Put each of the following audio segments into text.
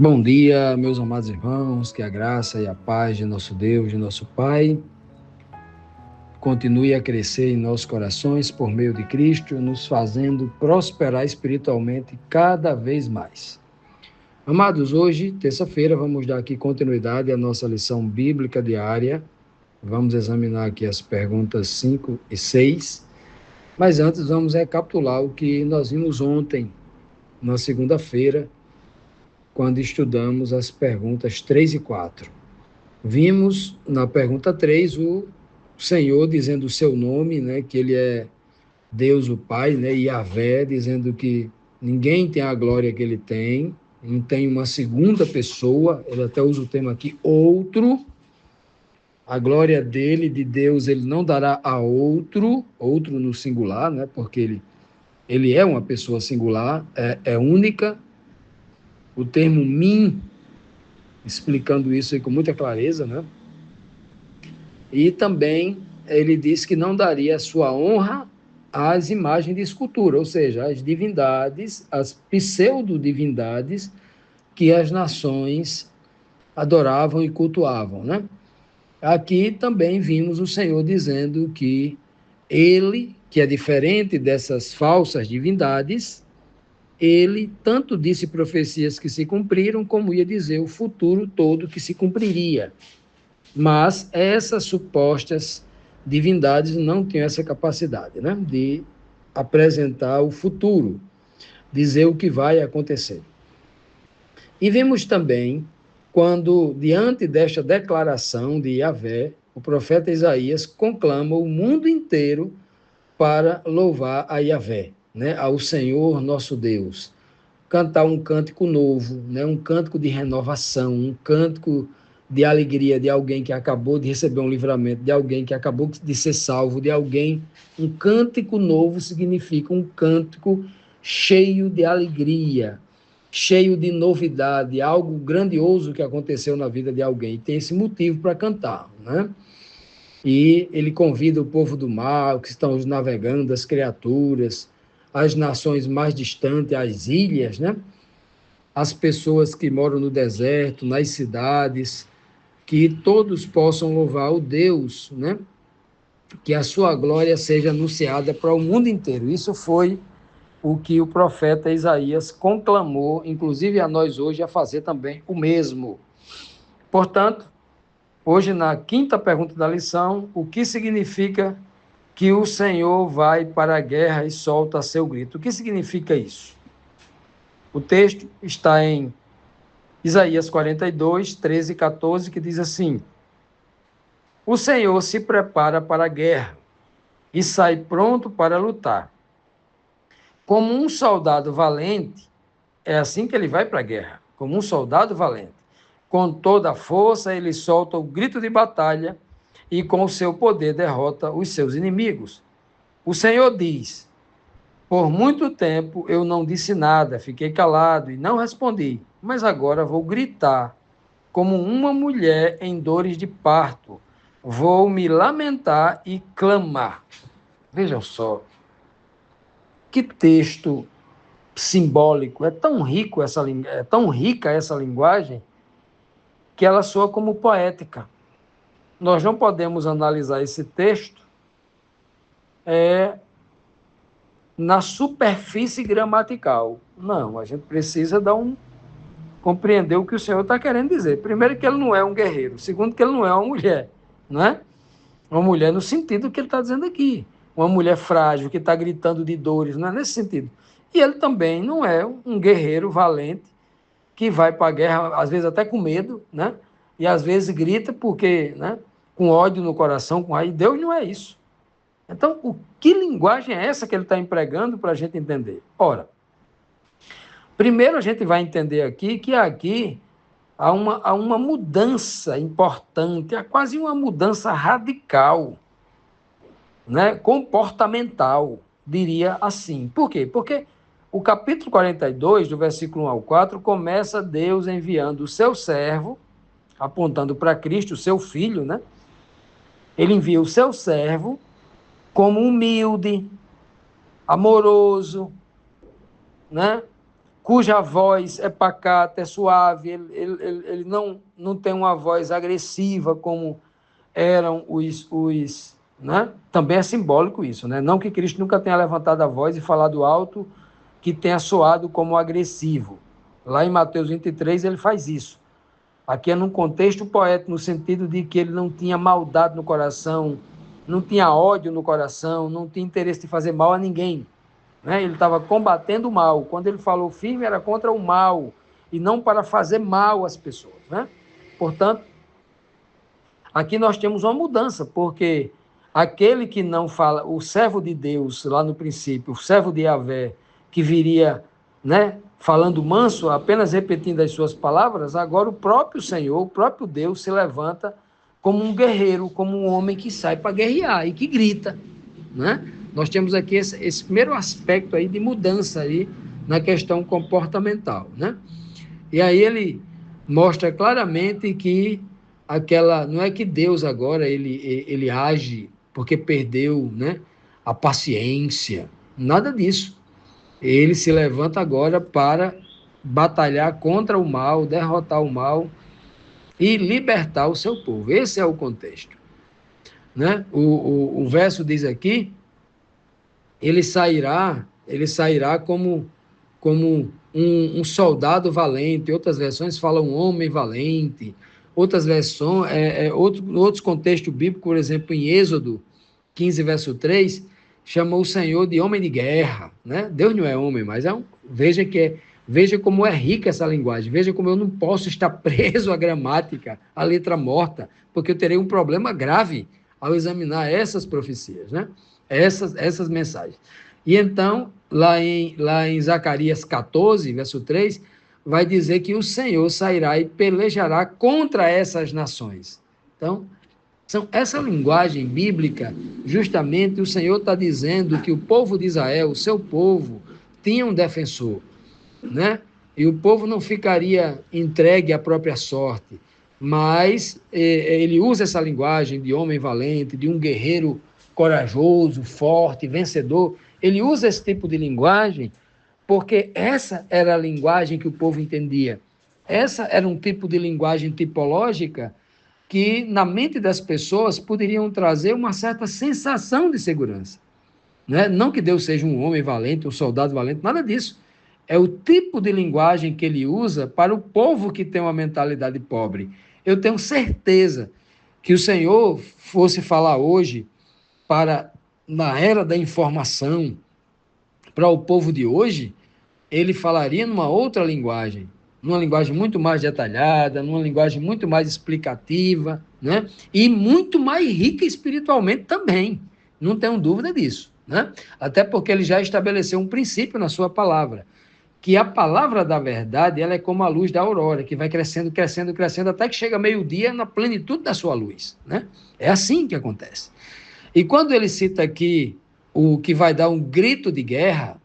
Bom dia, meus amados irmãos, que a graça e a paz de nosso Deus, de nosso Pai, continue a crescer em nossos corações por meio de Cristo, nos fazendo prosperar espiritualmente cada vez mais. Amados, hoje, terça-feira, vamos dar aqui continuidade à nossa lição bíblica diária. Vamos examinar aqui as perguntas 5 e 6, mas antes vamos recapitular o que nós vimos ontem, na segunda-feira, quando estudamos as perguntas 3 e 4. Vimos na pergunta 3 o Senhor dizendo o seu nome, né, que ele é Deus o Pai, né, Yahvé, dizendo que ninguém tem a glória que ele tem, não tem uma segunda pessoa, ele até usa o termo aqui, outro, a glória dele, de Deus, ele não dará a outro no singular, né, porque ele é uma pessoa singular, é única. O termo mim, explicando isso aí com muita clareza, né? E também ele disse que não daria sua honra às imagens de escultura, ou seja, às divindades, às pseudo-divindades que as nações adoravam e cultuavam, né? Aqui também vimos o Senhor dizendo que ele, que é diferente dessas falsas divindades, ele tanto disse profecias que se cumpriram, como ia dizer o futuro todo que se cumpriria. Mas essas supostas divindades não tinham essa capacidade, né, de apresentar o futuro, dizer o que vai acontecer. E vimos também, quando, diante desta declaração de Yahvé, o profeta Isaías conclama o mundo inteiro para louvar a Yahvé, né, ao Senhor nosso Deus. Cantar um cântico novo, né, um cântico de renovação, um cântico de alegria de alguém que acabou de receber um livramento, de alguém que acabou de ser salvo, de alguém. Um cântico novo significa um cântico cheio de alegria, cheio de novidade, algo grandioso que aconteceu na vida de alguém. E tem esse motivo para cantar, né? E ele convida o povo do mar, que estão navegando, as criaturas, as nações mais distantes, as ilhas, né? As pessoas que moram no deserto, nas cidades, que todos possam louvar o Deus, né? Que a sua glória seja anunciada para o mundo inteiro. Isso foi o que o profeta Isaías conclamou, inclusive a nós hoje, a fazer também o mesmo. Portanto, hoje, na quinta pergunta da lição, o que significa que o Senhor vai para a guerra e solta seu grito? O que significa isso? O texto está em Isaías 42, 13 e 14, que diz assim: o Senhor se prepara para a guerra e sai pronto para lutar. Como um soldado valente, é assim que ele vai para a guerra, como um soldado valente. Com toda a força, ele solta o grito de batalha e com o seu poder derrota os seus inimigos. O Senhor diz: por muito tempo eu não disse nada, fiquei calado e não respondi, mas agora vou gritar como uma mulher em dores de parto. Vou me lamentar e clamar. Vejam só, que texto simbólico. É tão rico é tão rica essa linguagem que ela soa como poética. Nós não podemos analisar esse texto na superfície gramatical. Não, a gente precisa compreender o que o Senhor está querendo dizer. Primeiro, que ele não é um guerreiro. Segundo, que ele não é uma mulher, não é? Uma mulher no sentido que ele está dizendo aqui. Uma mulher frágil que está gritando de dores, não é nesse sentido. E ele também não é um guerreiro valente que vai para a guerra, às vezes até com medo, né? E às vezes grita porque, né? Com ódio no coração, com raiva. Deus não é isso. Então, que linguagem é essa que ele está empregando para a gente entender? Ora, primeiro a gente vai entender aqui que aqui há uma mudança importante, há quase uma mudança radical, né, comportamental, diria assim. Por quê? Porque o capítulo 42, do versículo 1 ao 4, começa Deus enviando o seu servo, apontando para Cristo, o seu filho, né? Ele envia o seu servo como humilde, amoroso, né? cuja voz é pacata, é suave, ele não tem uma voz agressiva como eram os né? Também é simbólico isso, né? Não que Cristo nunca tenha levantado a voz e falado alto, que tenha soado como agressivo. Lá em Mateus 23 ele faz isso. Aqui é num contexto poético, no sentido de que ele não tinha maldade no coração, não tinha ódio no coração, não tinha interesse de fazer mal a ninguém, né? Ele estava combatendo o mal. Quando ele falou firme, era contra o mal, e não para fazer mal às pessoas, né? Portanto, aqui nós temos uma mudança, porque aquele que não fala, o servo de Deus, lá no princípio, o servo de Yahvé, que viria, né, falando manso, apenas repetindo as suas palavras, agora o próprio Senhor, o próprio Deus se levanta como um guerreiro, como um homem que sai para guerrear e que grita, né? Nós temos aqui esse primeiro aspecto aí de mudança aí na questão comportamental, né? E aí ele mostra claramente que aquela, não é que Deus agora ele age porque perdeu, né, a paciência, nada disso. Ele se levanta agora para batalhar contra o mal, derrotar o mal e libertar o seu povo. Esse é o contexto, né? O verso diz aqui, ele sairá como um soldado valente. Outras versões falam um homem valente. Outras versões, outros contextos bíblicos, por exemplo, em Êxodo 15, verso 3, chamou o Senhor de homem de guerra, né? Deus não é homem, mas veja como é rica essa linguagem. Veja como eu não posso estar preso à gramática, à letra morta, porque eu terei um problema grave ao examinar essas profecias, né? Essas mensagens. E então, lá em Zacarias 14, verso 3, vai dizer que o Senhor sairá e pelejará contra essas nações. Então, essa linguagem bíblica, justamente o Senhor está dizendo que o povo de Israel, o seu povo, tinha um defensor, né? E o povo não ficaria entregue à própria sorte, mas ele usa essa linguagem de homem valente, de um guerreiro corajoso, forte, vencedor. Ele usa esse tipo de linguagem porque essa era a linguagem que o povo entendia. Essa era um tipo de linguagem tipológica que, na mente das pessoas, poderiam trazer uma certa sensação de segurança. Né? Não que Deus seja um homem valente, um soldado valente, nada disso. É o tipo de linguagem que ele usa para o povo que tem uma mentalidade pobre. Eu tenho certeza que o Senhor fosse falar hoje na era da informação, para o povo de hoje, ele falaria numa outra linguagem, numa linguagem muito mais detalhada, numa linguagem muito mais explicativa, né? E muito mais rica espiritualmente também. Não tenho dúvida disso, né? Até porque ele já estabeleceu um princípio na sua palavra, que a palavra da verdade, ela é como a luz da aurora, que vai crescendo, crescendo, crescendo, até que chega meio-dia na plenitude da sua luz, né? É assim que acontece. E quando ele cita aqui o que vai dar um grito de guerra,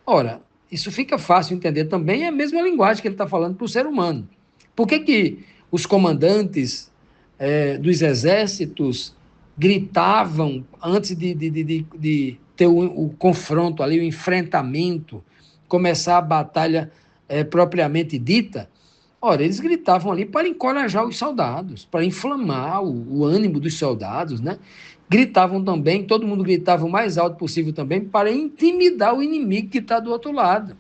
ora, isso fica fácil entender também, é a mesma linguagem que ele está falando para o ser humano. Por que os comandantes dos exércitos gritavam antes de ter o confronto ali, o enfrentamento, começar a batalha propriamente dita? Ora, eles gritavam ali para encorajar os soldados, para inflamar o ânimo dos soldados, né? Gritavam também, todo mundo gritava o mais alto possível também, para intimidar o inimigo que está do outro lado.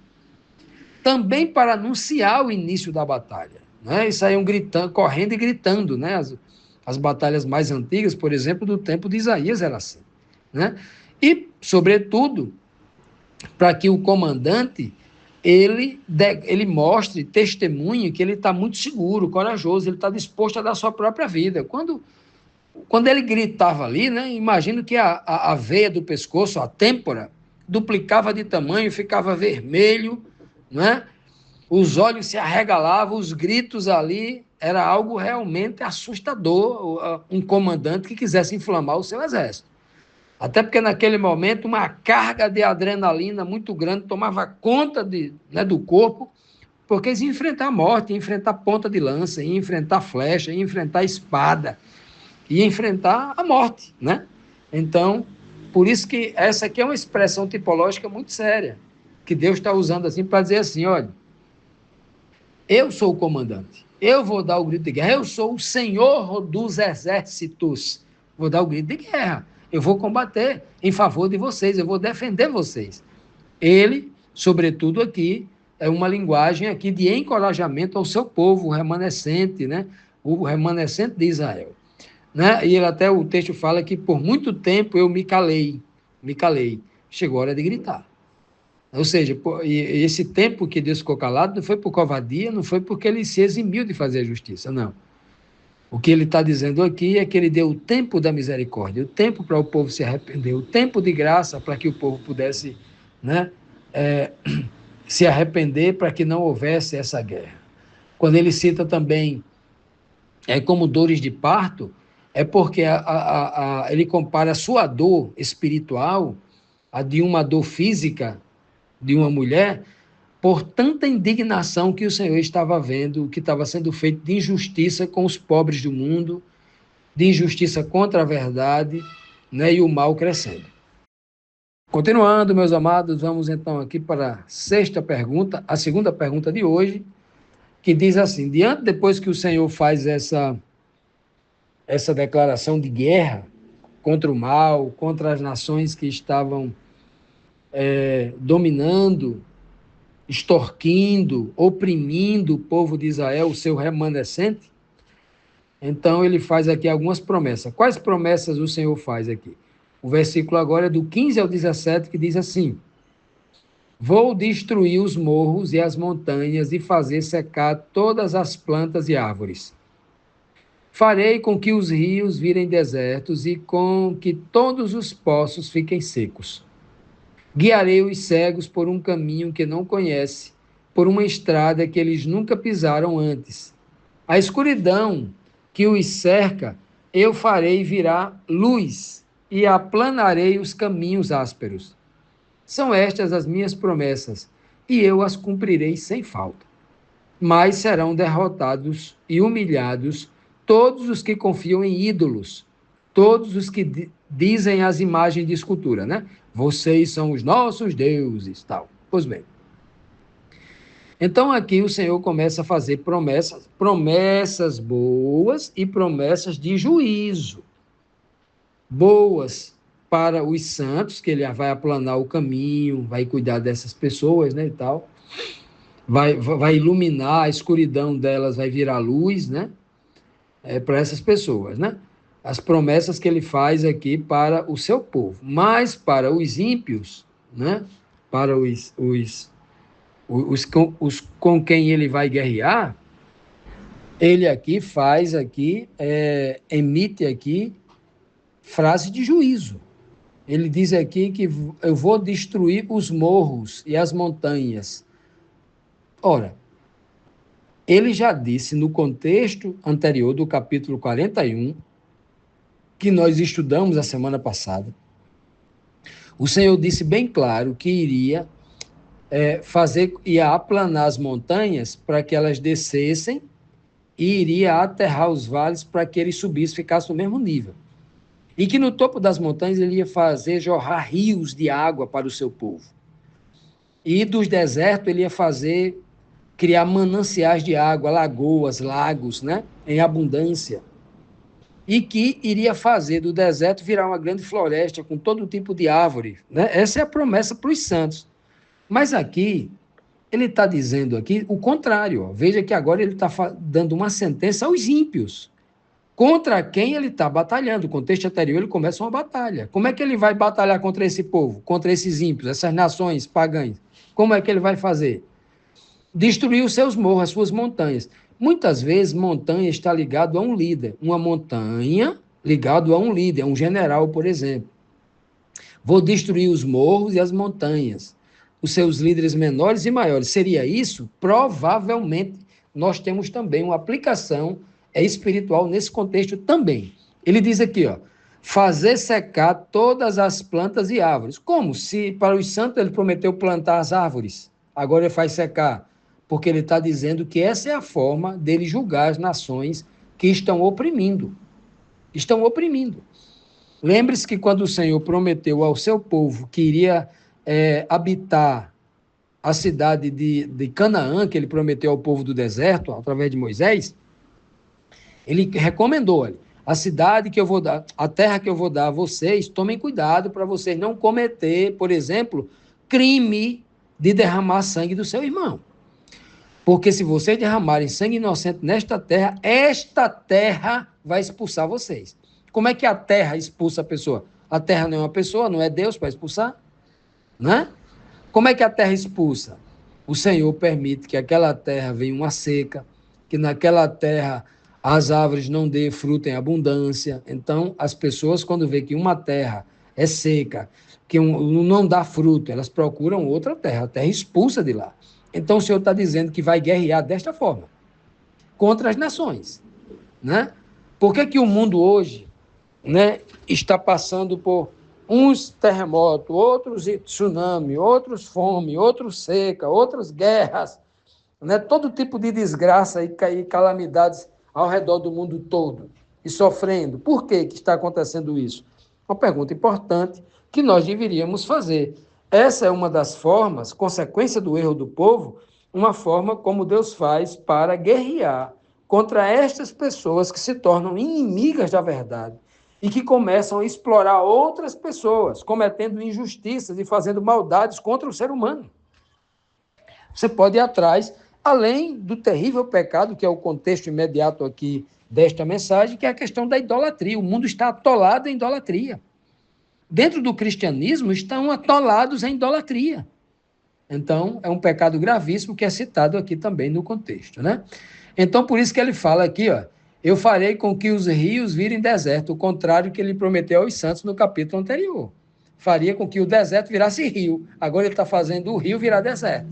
Também para anunciar o início da batalha, né? E saíam gritando, correndo e gritando, né? As batalhas mais antigas, por exemplo, do tempo de Isaías era assim, né? E, sobretudo, para que o comandante ele mostre, testemunhe que ele está muito seguro, corajoso, ele está disposto a dar a sua própria vida. Quando ele gritava ali, né, imagino que a veia do pescoço, a têmpora, duplicava de tamanho, ficava vermelho, né? Os olhos se arregalavam, os gritos ali, era algo realmente assustador, um comandante que quisesse inflamar o seu exército. Até porque naquele momento uma carga de adrenalina muito grande tomava conta do corpo, porque eles iam enfrentar a morte, iam enfrentar ponta de lança, iam enfrentar flecha, iam enfrentar espada, iam enfrentar a morte, né? Então, por isso que essa aqui é uma expressão tipológica muito séria, que Deus está usando assim para dizer assim, olha, eu sou o comandante, eu vou dar o grito de guerra, eu sou o Senhor dos exércitos, vou dar o grito de guerra, eu vou combater em favor de vocês, eu vou defender vocês. Ele, sobretudo aqui, é uma linguagem aqui de encorajamento ao seu povo, o remanescente, né? O remanescente de Israel. Né? E ele até o texto fala que por muito tempo eu me calei. Chegou a hora de gritar. Ou seja, esse tempo que Deus ficou calado não foi por covardia, não foi porque ele se eximiu de fazer a justiça, não. O que ele está dizendo aqui é que ele deu o tempo da misericórdia, o tempo para o povo se arrepender, o tempo de graça para que o povo pudesse, né, se arrepender para que não houvesse essa guerra. Quando ele cita também como dores de parto, é porque ele compara a sua dor espiritual a de uma dor física de uma mulher, por tanta indignação que o Senhor estava vendo, que estava sendo feito de injustiça com os pobres do mundo, de injustiça contra a verdade, né, e o mal crescendo. Continuando, meus amados, vamos então aqui para a sexta pergunta, a segunda pergunta de hoje, que diz assim, depois que o Senhor faz essa declaração de guerra contra o mal, contra as nações que estavam dominando, extorquindo, oprimindo o povo de Israel, o seu remanescente, então ele faz aqui algumas promessas. Quais promessas o Senhor faz aqui? O versículo agora é do 15 ao 17, que diz assim, vou destruir os morros e as montanhas e fazer secar todas as plantas e árvores. Farei com que os rios virem desertos e com que todos os poços fiquem secos. Guiarei os cegos por um caminho que não conhece, por uma estrada que eles nunca pisaram antes. A escuridão que os cerca, eu farei virar luz e aplanarei os caminhos ásperos. São estas as minhas promessas, e eu as cumprirei sem falta. Mas serão derrotados e humilhados todos os que confiam em ídolos, todos os que dizem as imagens de escultura, né? Vocês são os nossos deuses, tal. Pois bem. Então aqui o Senhor começa a fazer promessas boas e promessas de juízo. Boas para os santos, que ele vai aplanar o caminho, vai cuidar dessas pessoas, né, e tal. Vai iluminar a escuridão delas, vai virar luz, né? Para essas pessoas, né? As promessas que ele faz aqui para o seu povo, mas para os ímpios, né? Para os com quem ele vai guerrear, ele aqui emite aqui frase de juízo. Ele diz aqui que eu vou destruir os morros e as montanhas. Ora, ele já disse no contexto anterior do capítulo 41, que nós estudamos a semana passada, o Senhor disse bem claro que iria ia aplanar as montanhas para que elas descessem e iria aterrar os vales para que eles subissem, ficassem no mesmo nível. E que no topo das montanhas ele ia fazer jorrar rios de água para o seu povo. E dos desertos ele ia criar mananciais de água, lagoas, lagos, né, em abundância. E que iria fazer do deserto virar uma grande floresta com todo tipo de árvore, né? Essa é a promessa para os santos. Mas aqui, ele está dizendo aqui o contrário. Ó. Veja que agora ele está dando uma sentença aos ímpios, contra quem ele está batalhando. O contexto anterior, ele começa uma batalha. Como é que ele vai batalhar contra esse povo, contra esses ímpios, essas nações pagãs? Como é que ele vai fazer? Destruir os seus morros, as suas montanhas. Muitas vezes, montanha está ligado a um líder. Uma montanha ligado a um líder, a um general, por exemplo. Vou destruir os morros e as montanhas, os seus líderes menores e maiores. Seria isso? Provavelmente. Nós temos também uma aplicação espiritual nesse contexto também. Ele diz aqui, ó, fazer secar todas as plantas e árvores. Como? Se para os santos ele prometeu plantar as árvores, agora ele faz secar. Porque ele está dizendo que essa é a forma dele julgar as nações que estão oprimindo. Estão oprimindo. Lembre-se que quando o Senhor prometeu ao seu povo que iria habitar a cidade de Canaã, que ele prometeu ao povo do deserto, através de Moisés, ele recomendou, olha, a cidade que eu vou dar, a terra que eu vou dar a vocês, tomem cuidado para vocês não cometer, por exemplo, crime de derramar sangue do seu irmão. Porque se vocês derramarem sangue inocente nesta terra, esta terra vai expulsar vocês. Como é que a terra expulsa a pessoa? A terra não é uma pessoa, não é Deus para expulsar, né? Como é que a terra expulsa? O Senhor permite que aquela terra venha uma seca, que naquela terra as árvores não dê fruto em abundância. Então, as pessoas, quando vê que uma terra é seca, que não dá fruto, elas procuram outra terra, a terra expulsa de lá. Então, o Senhor está dizendo que vai guerrear desta forma, contra as nações, né? Por que o mundo hoje, né, está passando por uns terremotos, outros tsunami, outros fome, outros seca, outras guerras, né? Todo tipo de desgraça e calamidades ao redor do mundo todo, e sofrendo. Por que está acontecendo isso? Uma pergunta importante que nós deveríamos fazer. Essa é uma das formas, consequência do erro do povo, uma forma como Deus faz para guerrear contra estas pessoas que se tornam inimigas da verdade e que começam a explorar outras pessoas, cometendo injustiças e fazendo maldades contra o ser humano. Você pode ir atrás, além do terrível pecado, que é o contexto imediato aqui desta mensagem, que é a questão da idolatria. O mundo está atolado em idolatria. Dentro do cristianismo, estão atolados em idolatria. Então, é um pecado gravíssimo que é citado aqui também no contexto, né? Então, por isso que ele fala aqui, ó, eu farei com que os rios virem deserto, o contrário que ele prometeu aos santos no capítulo anterior. Faria com que o deserto virasse rio. Agora ele está fazendo o rio virar deserto.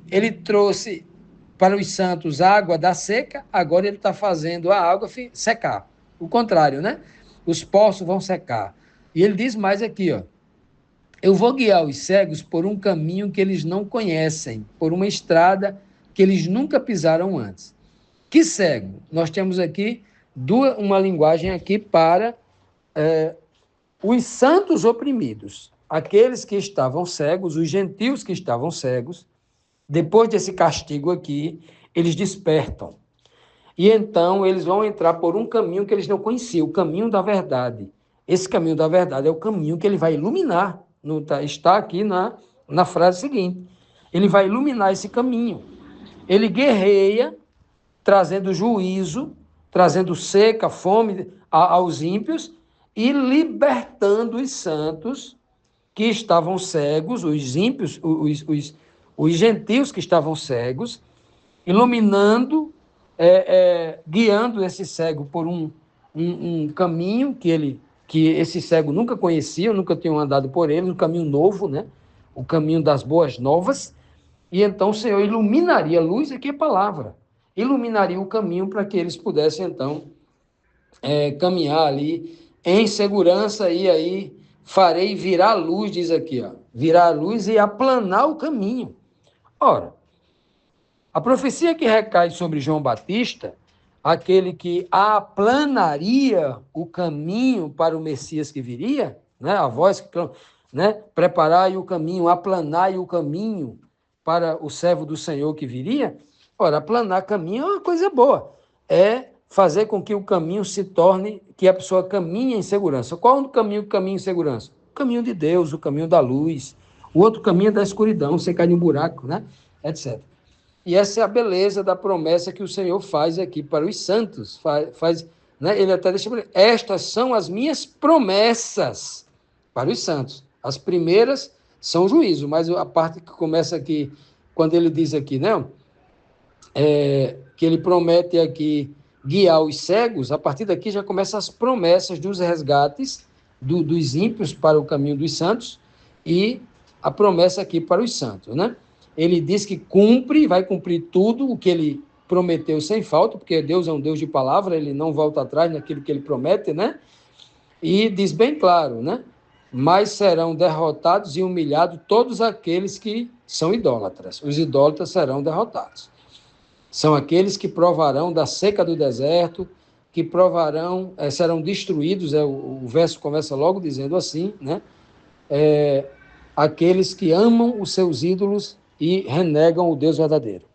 Ele trouxe para os santos a água da seca, agora ele está fazendo a água secar. O contrário, né? Os poços vão secar. E ele diz mais aqui, ó, eu vou guiar os cegos por um caminho que eles não conhecem, por uma estrada que eles nunca pisaram antes. Que cego? Nós temos aqui uma linguagem aqui para os santos oprimidos, aqueles que estavam cegos, os gentios que estavam cegos. Depois desse castigo aqui, eles despertam. E então eles vão entrar por um caminho que eles não conheciam, o caminho da verdade. Esse caminho da verdade é o caminho que ele vai iluminar. Está aqui na frase seguinte. Ele vai iluminar esse caminho. Ele guerreia, trazendo juízo, trazendo seca, fome aos ímpios e libertando os santos que estavam cegos, os ímpios, os gentios que estavam cegos, iluminando, guiando esse cego por um caminho que esse cego nunca conhecia, nunca tinham andado por ele, um caminho novo, né? O caminho das boas novas. E então o Senhor iluminaria, luz aqui é palavra, iluminaria o caminho para que eles pudessem então caminhar ali em segurança, e aí farei virar a luz, diz aqui, ó, virar a luz e aplanar o caminho. Ora, a profecia que recai sobre João Batista, aquele que aplanaria o caminho para o Messias que viria, né? A voz que, né? Preparai o caminho, aplanai o caminho para o servo do Senhor que viria. Ora, aplanar caminho é uma coisa boa. É fazer com que o caminho se torne, que a pessoa caminhe em segurança. Qual é o caminho que caminha em segurança? O caminho de Deus, o caminho da luz. O outro caminho é da escuridão, você cai em um buraco, né? Etc. E essa é a beleza da promessa que o Senhor faz aqui para os santos. Né? Ele até deixa, estas são as minhas promessas para os santos. As primeiras são juízo, mas a parte que começa aqui, quando ele diz aqui, né? Que ele promete aqui guiar os cegos, a partir daqui já começam as promessas dos resgates dos ímpios para o caminho dos santos e a promessa aqui para os santos, né? Ele diz que vai cumprir tudo o que ele prometeu sem falta, porque Deus é um Deus de palavra, ele não volta atrás naquilo que ele promete, né? E diz bem claro, né? Mas serão derrotados e humilhados todos aqueles que são idólatras. Os idólatras serão derrotados. São aqueles que provarão da seca do deserto, que provarão, serão destruídos, o verso começa logo dizendo assim, né? aqueles que amam os seus ídolos e renegam o Deus verdadeiro.